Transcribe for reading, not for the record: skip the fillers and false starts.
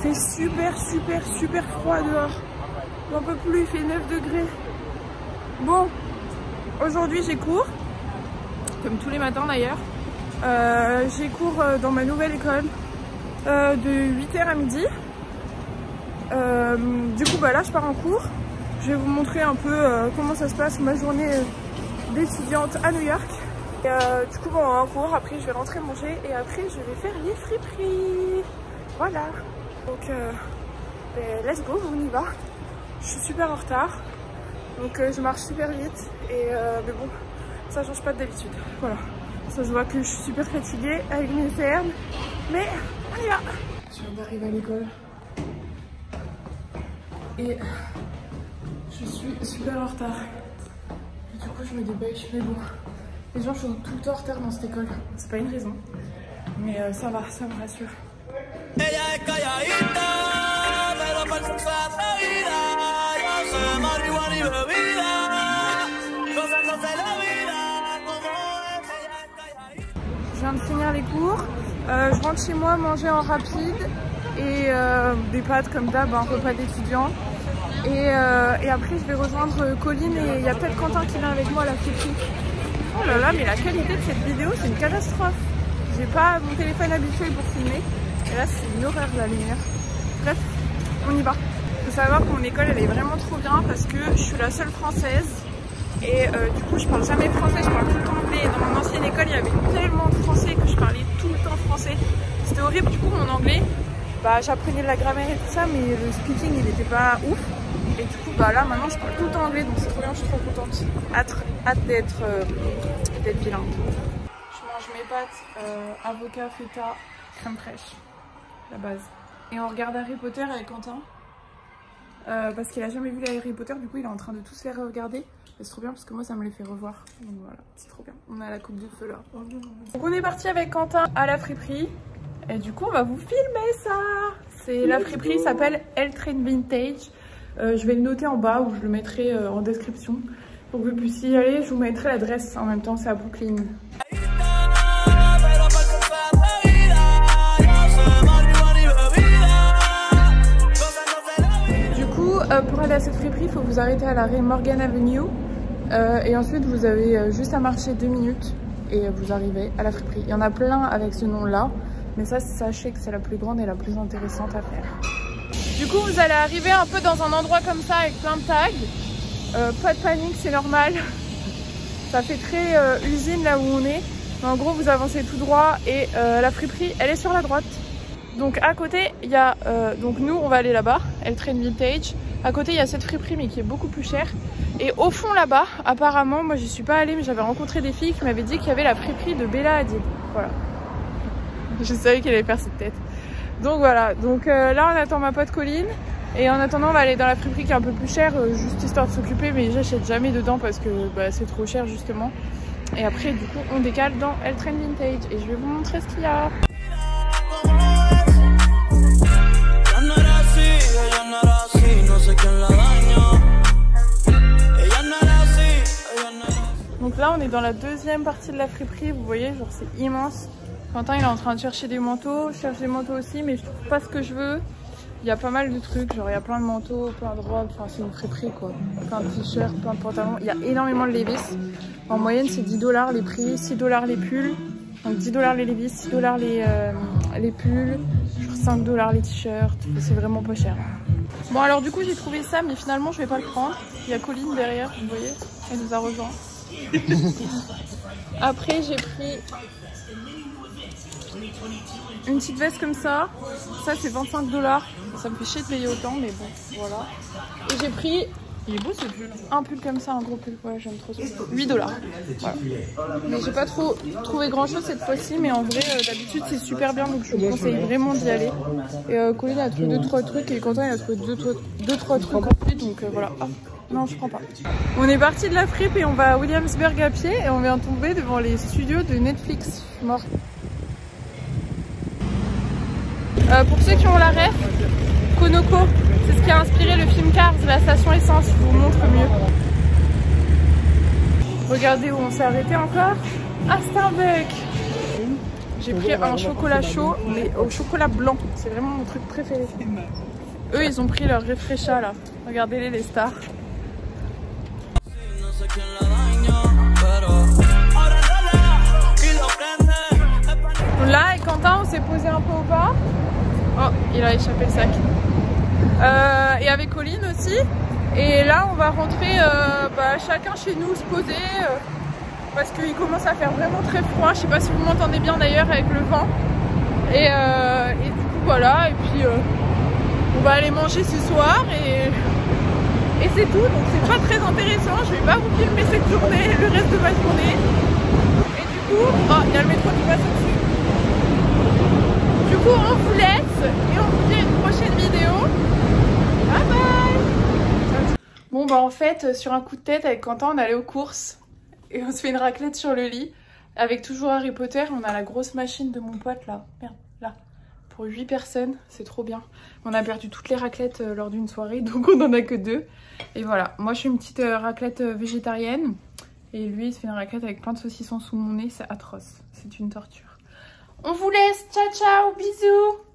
fait super froid dehors. J'en peux plus, il fait 9 degrés. Bon, aujourd'hui j'ai cours, comme tous les matins d'ailleurs. J'ai cours dans ma nouvelle école de 8h à midi. Du coup bah là je pars en cours. Je vais vous montrer un peu comment ça se passe ma journée d'étudiante à New York. Du coup bon, on va en cours, après je vais rentrer manger et après je vais faire les friperies. Voilà. Donc let's go, on y va. Je suis super en retard. Donc je marche super vite et mais bon, ça change pas d'habitude. Voilà. Ça se voit que je suis super fatiguée avec mes cernes. Mais on y va. Je viens d'arriver à l'école. Et je suis super en retard. Et du coup je me dépêche, mais bon. Les gens sont tout le temps en retard dans cette école. C'est pas une raison. Mais ça va, ça me rassure. Je viens de finir les cours. Je rentre chez moi manger en rapide. Et des pâtes comme d'hab, un repas d'étudiant. Et après je vais rejoindre Colline et il y a peut-être Quentin qui vient avec moi à la friperie. Oh là là, mais la qualité de cette vidéo c'est une catastrophe. J'ai pas mon téléphone habituel pour filmer. Et là c'est une horreur de la lumière. Bref, on y va. Faut savoir que mon école elle est vraiment trop bien parce que je suis la seule française. Et du coup je parle jamais français, je parle tout le temps anglais. Et dans mon ancienne école il y avait tellement de français que je parlais tout le temps français. C'était horrible, du coup mon anglais, bah j'apprenais la grammaire et tout ça, mais le speaking il était pas ouf. Et du coup bah là maintenant je parle tout le temps anglais, donc c'est trop bien, je suis trop contente. Hâte d'être bilingue. Je mange mes pâtes avocat, feta, crème fraîche, la base. Et on regarde Harry Potter avec Quentin. Parce qu'il a jamais vu les Harry Potter, du coup il est en train de tous les regarder. Et c'est trop bien parce que moi ça me les fait revoir. Donc voilà, c'est trop bien. On a la coupe de feu là. Donc on est parti avec Quentin à la friperie. Et du coup on va vous filmer ça. C'est la friperie s'appelle L-Train Vintage. Je vais le noter en bas ou je le mettrai en description pour que vous puissiez y aller. Je vous mettrai l'adresse en même temps, c'est à Brooklyn. Du coup, pour aller à cette friperie, il faut vous arrêter à l'arrêt Morgan Avenue. Et ensuite, vous avez juste à marcher 2 minutes et vous arrivez à la friperie. Il y en a plein avec ce nom-là, mais ça, sachez que c'est la plus grande et la plus intéressante à faire. Du coup, vous allez arriver un peu dans un endroit comme ça avec plein de tags. Pas de panique, c'est normal. Ça fait très usine là où on est. Mais en gros, vous avancez tout droit et la friperie, elle est sur la droite. Donc à côté, il y a... donc nous, on va aller là-bas, L-Train Vintage. À côté, il y a cette friperie, mais qui est beaucoup plus chère. Et au fond là-bas, apparemment, moi j'y suis pas allée, mais j'avais rencontré des filles qui m'avaient dit qu'il y avait la friperie de Bella Hadid. Voilà. Je savais qu'elle allait faire cette tête. Donc voilà, donc là on attend ma pote Colline. Et en attendant on va aller dans la friperie qui est un peu plus chère, juste histoire de s'occuper, mais j'achète jamais dedans parce que bah, c'est trop cher justement. Et après du coup on décale dans L-Train Vintage et je vais vous montrer ce qu'il y a. Donc là on est dans la deuxième partie de la friperie, vous voyez, genre c'est immense. Quentin il est en train de chercher des manteaux, je cherche des manteaux aussi mais je trouve pas ce que je veux. Il y a pas mal de trucs, genre il y a plein de manteaux, plein de robes, enfin c'est une friperie quoi. Plein de t-shirts, plein de pantalons, il y a énormément de Levi's. En moyenne c'est 10 $ les prix, 6 $ les pulls. Donc 10 $ les Levi's, 6 $ les pulls, genre 5 $ les t-shirts, c'est vraiment pas cher. Bon alors du coup j'ai trouvé ça mais finalement je vais pas le prendre. Il y a Colline derrière, vous voyez, elle nous a rejoint. Après j'ai pris une petite veste comme ça c'est 25 $. Ça me fait chier de payer autant mais bon voilà. Et j'ai pris, il est beau ce pull, un pull comme ça, un gros pull, ouais j'aime trop ce pull. 8 $. Voilà. Mais j'ai pas trop trouvé grand chose cette fois-ci, mais en vrai d'habitude c'est super bien donc je vous conseille vraiment d'y aller. Et Colline a trouvé 2-3 trucs et Quentin il a trouvé 2-3 trucs en plus donc voilà. Ah, non je prends pas. On est parti de la fripe et on va à Williamsburg à pied et on vient de tomber devant les studios de Netflix. Je suis morte. Pour ceux qui ont la ref, Konoko, c'est ce qui a inspiré le film Cars, la station essence, je vous montre mieux. Regardez où on s'est arrêté encore. À Starbucks. J'ai pris un chocolat chaud, mais au chocolat blanc. C'est vraiment mon truc préféré. Eux, ils ont pris leur réfrécha là. Regardez-les, les stars. Là, avec Quentin, on s'est posé un peu au bar. Oh, il a échappé le sac. Et avec Colline aussi. Et là, on va rentrer chacun chez nous, se poser. Parce qu'il commence à faire vraiment très froid. Je sais pas si vous m'entendez bien d'ailleurs avec le vent. Et du coup, voilà. Et puis, on va aller manger ce soir. Et c'est tout. Donc, c'est pas très intéressant. Je vais pas vous filmer cette journée, le reste de ma journée. Et du coup, oh, il y a le métro qui passe au-dessus. Du coup, on vous laisse et on vous dit à une prochaine vidéo. Bye bye. Bon, bah en fait, sur un coup de tête avec Quentin, on allait aux courses et on se fait une raclette sur le lit avec toujours Harry Potter. On a la grosse machine de mon pote là. Merde, là. Pour 8 personnes, c'est trop bien. On a perdu toutes les raclettes lors d'une soirée, donc on en a que 2. Et voilà, moi je suis une petite raclette végétarienne et lui il se fait une raclette avec plein de saucissons sous mon nez, c'est atroce. C'est une torture. On vous laisse, ciao ciao, bisous.